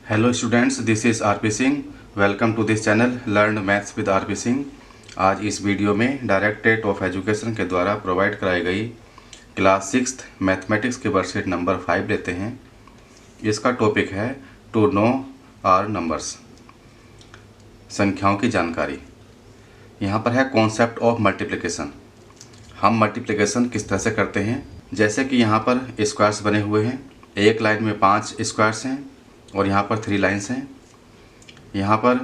Hello students, this is RP Singh. Welcome to this channel learn maths with RP Singh. आज इस video में directorate of education के द्वारा provide कराई गई क्लास 6th मैथमेटिक्स के वर्कशीट नंबर 5 लेते हैं। इसका टॉपिक है टू नो आर नंबर्स, संख्याओं की जानकारी। यहाँ पर है कॉन्सेप्ट ऑफ मल्टीप्लिकेशन। हम मल्टीप्लिकेशन किस तरह से करते हैं, जैसे कि यहाँ पर स्क्वायर्स बने हुए हैं। एक लाइन में 5 स्क्वायर्स हैं और यहाँ पर 3 लाइन्स हैं। यहाँ पर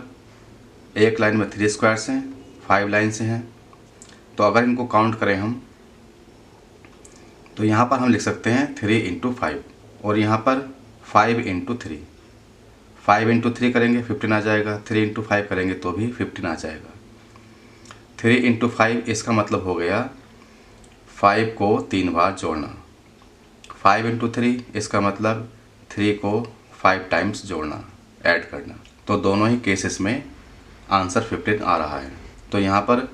एक लाइन में 3 स्क्वायर्स हैं, 5 लाइन्स हैं। तो अगर इनको काउंट करें हम, तो यहाँ पर हम लिख सकते हैं 3 इंटू 5 और यहाँ पर 5 इंटू 3। 5 इंटू 3 करेंगे 15 आ जाएगा, 3 इंटू 5 करेंगे तो भी 15 आ जाएगा। 3 इंटू 5 इसका मतलब हो गया 5 को 3 बार जोड़ना। 5 इंटू 3 इसका मतलब 3 को 5 टाइम्स जोड़ना, ऐड करना। तो दोनों ही केसेस में आंसर 15 आ रहा है। तो यहाँ पर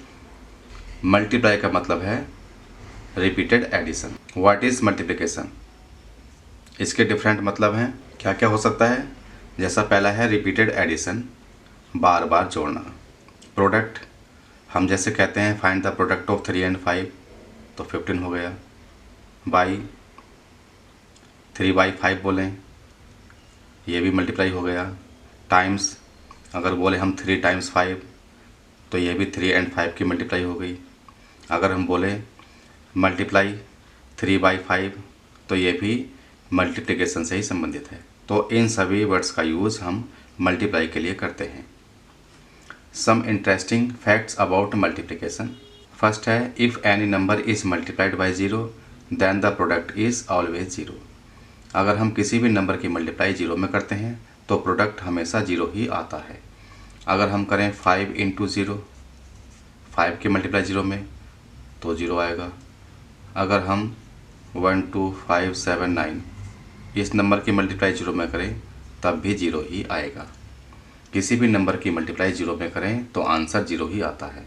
मल्टीप्लाई का मतलब है repeated addition. What is multiplication, इसके डिफरेंट मतलब हैं। क्या क्या हो सकता है, जैसा पहला है रिपीटेड एडिशन, बार बार जोड़ना। प्रोडक्ट, हम जैसे कहते हैं find the product of 3 and 5, तो 15 हो गया। बाई 3/5 बोलें, ये भी मल्टीप्लाई हो गया। टाइम्स, अगर बोले हम 3 टाइम्स 5, तो ये भी 3 and 5 की मल्टीप्लाई हो गई। अगर हम बोले मल्टीप्लाई 3/5, तो ये भी मल्टीप्लिकेशन से ही संबंधित है। तो इन सभी वर्ड्स का यूज़ हम मल्टीप्लाई के लिए करते हैं। Some interesting facts about multiplication. First है, if any number is multiplied by 0 then the product is always 0। अगर हम किसी भी नंबर की मल्टीप्लाई 0 में करते हैं तो प्रोडक्ट हमेशा 0 ही आता है। अगर हम करें 5 इंटू 0, 5 की मल्टीप्लाई 0 में, तो 0 आएगा। अगर हम 1 2 5 7 9 इस नंबर की मल्टीप्लाई 0 में करें तब भी 0 ही आएगा। किसी भी नंबर की मल्टीप्लाई 0 में करें तो आंसर 0 ही आता है।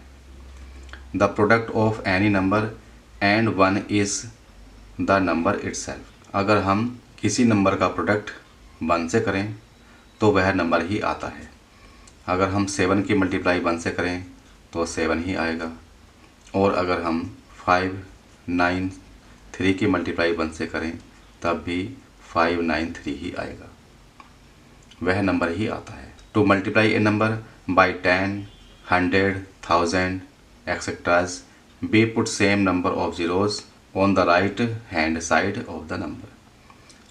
The product of any number and 1 is the number itself. अगर हम किसी नंबर का प्रोडक्ट 1 से करें तो वह नंबर ही आता है। अगर हम 7 की मल्टीप्लाई 1 से करें तो 7 ही आएगा। और अगर हम 5 9 3 की मल्टीप्लाई 1 से करें तब भी 5 9 3 ही आएगा, वह नंबर ही आता है। To multiply A number by 10 100 1000 एक्सेट्राज, we put same number of zeros on the right hand side of the number।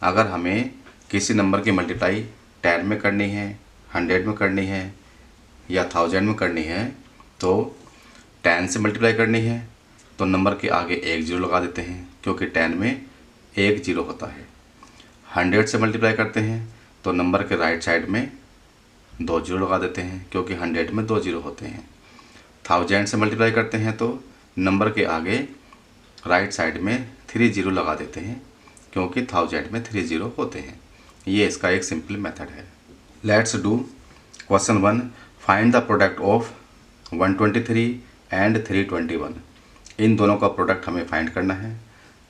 अगर हमें किसी नंबर की मल्टीप्लाई 10 में करनी है, 100 में करनी है या 1000 में करनी है, तो 10 से मल्टीप्लाई करनी है तो नंबर के आगे एक जीरो लगा देते हैं, क्योंकि 10 में एक जीरो होता है। 100 से मल्टीप्लाई करते हैं तो नंबर के राइट साइड में 2 जीरो लगा देते हैं, क्योंकि 100 में 2 जीरो होते हैं। 1000 से मल्टीप्लाई करते हैं तो नंबर के आगे राइट साइड में 3 जीरो लगा देते हैं, क्योंकि 1000 में 3 जीरो होते हैं। ये इसका एक सिंपल मेथड है। Let's do question 1। Find the product of 123 and 321। इन दोनों का प्रोडक्ट हमें फाइंड करना है।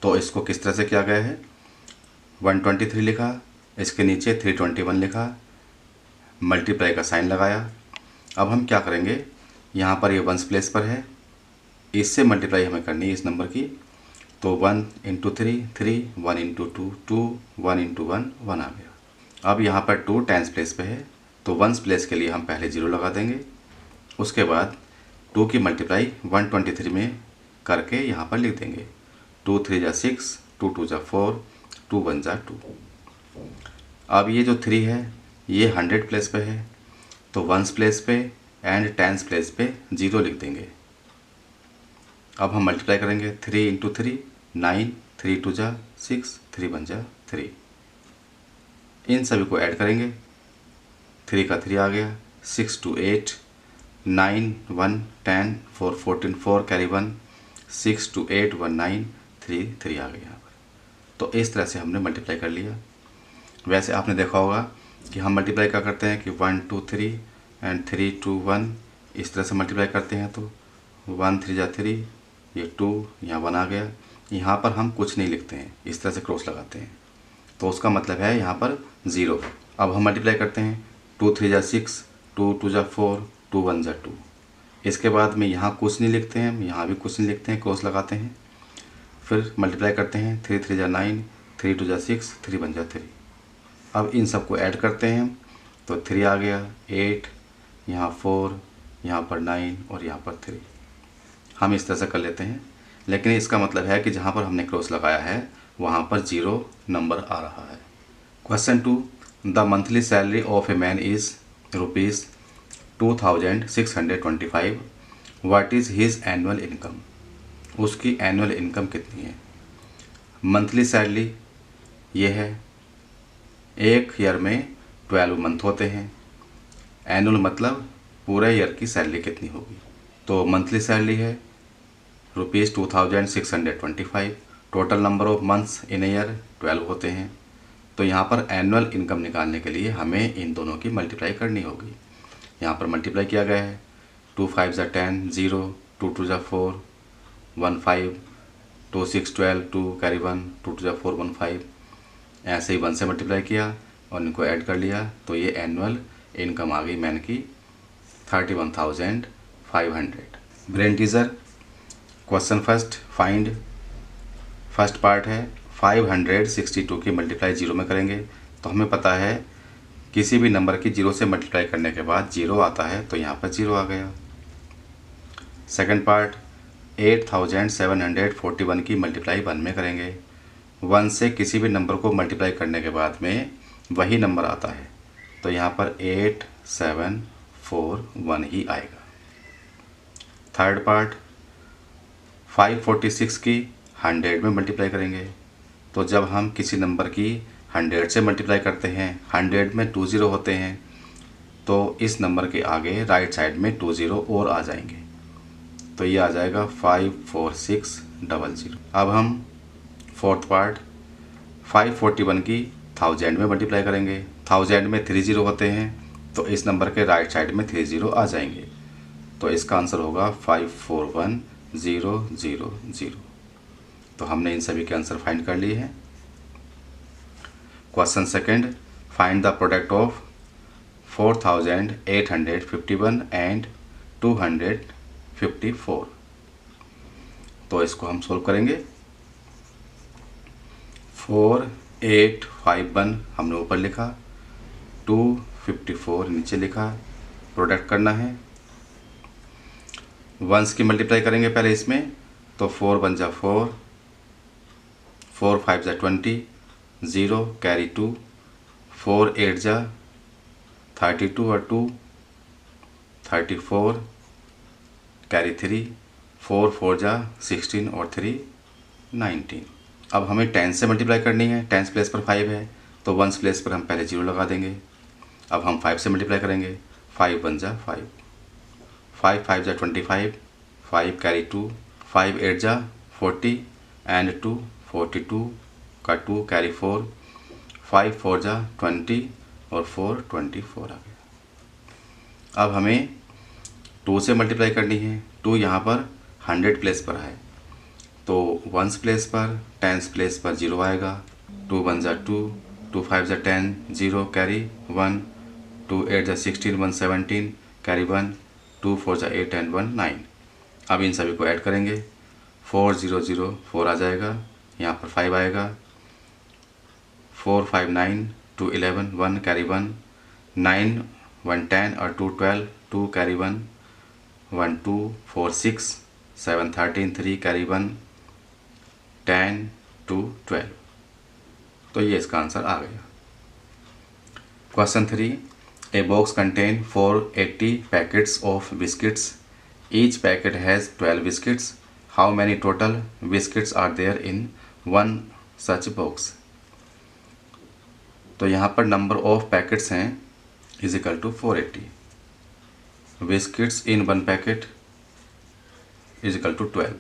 तो इसको किस तरह से किया गया है, 123 लिखा, इसके नीचे 321 लिखा, मल्टीप्लाई का साइन लगाया। अब हम क्या करेंगे, यहाँ पर ये 1s प्लेस पर है, इससे मल्टीप्लाई हमें करनी है इस नंबर की। तो 1 इंटू 3 3, 1 इंटू 2 2, 1 इंटू 1 1 आ गया। अब यहाँ पर 2 10s प्लेस पे है, तो 1s प्लेस के लिए हम पहले 0 लगा देंगे। उसके बाद 2 की मल्टीप्लाई 123 में करके यहाँ पर लिख देंगे। 2 3 जा 6, 2 2 जा 4, 2 1 जा 2। अब ये जो 3 है ये 100 प्लेस पे है, तो 1s प्लेस पे एंड 10s प्लेस पे 0 लिख देंगे। अब हम मल्टीप्लाई करेंगे 3 इंटू 3 9, 3 2 जा 6, 3 1 जा 3। इन सभी को ऐड करेंगे, 3 का 3 आ गया, 6 2 8, 9 1 10, 4 14, 4 कैरी 1, 6 2 8 1 9 3 3 आ गया यहाँ पर। तो इस तरह से हमने मल्टीप्लाई कर लिया। वैसे आपने देखा होगा कि हम मल्टीप्लाई क्या करते हैं कि 1 2 3 एंड 3 2 1 इस तरह से मल्टीप्लाई करते हैं। तो 1 3 जा 3, ये 2 यहाँ 1 आ गया। यहाँ पर हम कुछ नहीं लिखते हैं, इस तरह से क्रॉस लगाते हैं, तो उसका मतलब है यहाँ पर 0। अब हम मल्टीप्लाई करते हैं, 2 3 जा 6, 2 2 जा 4, 2 1 जा 2। इसके बाद में यहाँ कुछ नहीं लिखते हैं, यहाँ भी कुछ नहीं लिखते हैं, क्रॉस लगाते हैं। फिर मल्टीप्लाई करते हैं, 3 3 जा 9, 3 2 जा 6, 3 1 जा 3। अब इन सबको ऐड करते हैं तो 3 आ गया, 8, यहाँ 4, यहाँ पर 9 और यहाँ पर 3। हम इस तरह से कर लेते हैं, लेकिन इसका मतलब है कि जहाँ पर हमने क्रॉस लगाया है वहाँ पर 0 नंबर आ रहा है। Question 2, the monthly salary of a man is ₹2625। What is his annual income? उसकी एनुअल इनकम कितनी है? मंथली सैलरी ये है, एक ईयर में 12 मंथ होते हैं। एनुअल मतलब पूरे ईयर की सैलरी कितनी होगी। तो मंथली सैलरी है ₹2625। Total number of months in year 12 होते हैं। तो यहाँ पर एनुअल इनकम निकालने के लिए हमें इन दोनों की मल्टीप्लाई करनी होगी। यहाँ पर मल्टीप्लाई किया गया है, 2 5 जा 10, 0, 2 2 जा 4, 1 5, 2 6 12, 2 कैरी 1, 2 2 जा 4, 1 5। ऐसे ही 1 से मल्टीप्लाई किया और इनको ऐड कर लिया तो ये एनुअल इनकम आ गई मैन की 31,500। Brain teaser. Question first, find. First part है 562 की मल्टीप्लाई 0 में करेंगे। तो हमें पता है किसी भी नंबर की 0 से मल्टीप्लाई करने के बाद 0 आता है, तो यहाँ पर 0 आ गया। सेकंड पार्ट 8741 की मल्टीप्लाई 1 में करेंगे। 1 से किसी भी नंबर को मल्टीप्लाई करने के बाद में वही नंबर आता है, तो यहाँ पर 8741 ही आएगा। थर्ड पार्ट 546 की 100 में मल्टीप्लाई करेंगे। तो जब हम किसी नंबर की 100 से मल्टीप्लाई करते हैं, 100 में 2 0 होते हैं, तो इस नंबर के आगे राइट साइड में 2 0 और आ जाएंगे, तो ये आ जाएगा 54600। अब हम फोर्थ पार्ट 541 की 1000 में मल्टीप्लाई करेंगे। 1000 में 3 0 होते हैं, तो इस नंबर के राइट साइड में 3 0 आ जाएंगे, तो इसका आंसर होगा 541000। तो हमने इन सभी के आंसर फाइंड कर लिए हैं। Question second, find the product of 4851 and 254। तो इसको हम सोल्व करेंगे। 4851 हमने ऊपर लिखा, 254 नीचे लिखा। प्रोडक्ट करना है, वंस की मल्टीप्लाई करेंगे पहले इसमें, तो 4 1 जा 4, 4 5 जा 20, 0 कैरी 2, 4 8 जा 32 और 2 34 कैरी 3, 4 4 जा 16 और 3 19। अब हमें 10 से मल्टीप्लाई करनी है। 10 प्लेस पर 5 है, तो 1 प्लेस पर हम पहले 0 लगा देंगे। अब हम 5 से मल्टीप्लाई करेंगे। 5 1 जा 5, 5 5 जा 25, 5 कैरी 2, 5 8 जा 40 एंड 2 42 का 2 कैरी 4, 5 4 जा 20 और 4 24 आ गया। अब हमें 2 से मल्टीप्लाई करनी है। 2 यहाँ पर 100 प्लेस पर है, तो 1 प्लेस पर 10 प्लेस पर 0 आएगा। 2 1 जा 2, 2 5 जा 10, 0 कैरी 1, 2 8 जा 16, 1 17 कैरी 1, 2 4 जा 8 एंड 1 9। अब इन सभी को ऐड करेंगे। 4 0 0 4 आ जाएगा, यहाँ पर 5 आएगा। 4 5 9, 2 11, 1 कैरी 1, 9 1 10 और 2 12, 2 कैरी 1, 1 2 4 6, 7 13, 3 कैरी 1, 10 2 12। तो ये इसका आंसर आ गया। Question 3, a box contain 480 packets of biscuits. Each packet has 12 biscuits. How many total biscuits are there in one such box. तो यहाँ पर नंबर ऑफ पैकेट्स हैं is equal to 480। Biscuits in one packet is equal to 12।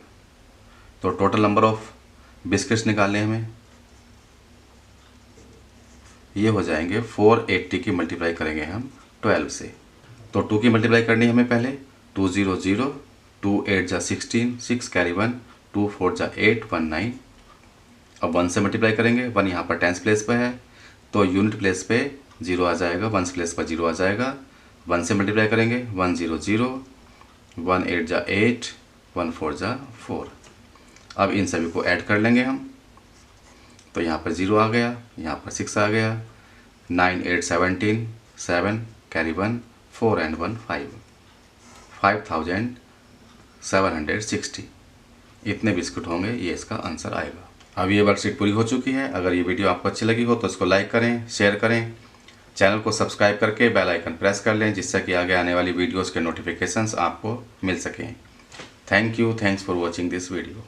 तो total number of biscuits निकालने हमें, ये हो जाएंगे 480 की मल्टीप्लाई करेंगे हम 12 से। तो 2 की मल्टीप्लाई करनी है हमें पहले। 2 0 0, 2 8 जा 16, 6 कैरी 1, 2 4 जा 8 1 9। अब 1 से मल्टीप्लाई करेंगे। 1 यहाँ पर 10 प्लेस पे है, तो यूनिट प्लेस पे जीरो आ जाएगा, 1 प्लेस पर जीरो आ जाएगा, 1 से मल्टीप्लाई करेंगे 1 0 0, 1 8 जा 8, 1 4 जा 4। अब इन सभी को ऐड कर लेंगे हम, तो यहाँ पर 0 आ गया, यहाँ पर 6 आ गया, 9 8 17, 7 कैरी 1, 4 and 1 5, 5760 इतने बिस्कुट होंगे, ये इसका आंसर आएगा। अब ये वर्कशीट पूरी हो चुकी है। अगर ये वीडियो आपको अच्छी लगी हो तो इसको लाइक करें, शेयर करें, चैनल को सब्सक्राइब करके बेल आइकन प्रेस कर लें, जिससे कि आगे आने वाली वीडियोस के नोटिफिकेशंस आपको मिल सकें। Thank you, thanks for watching this video.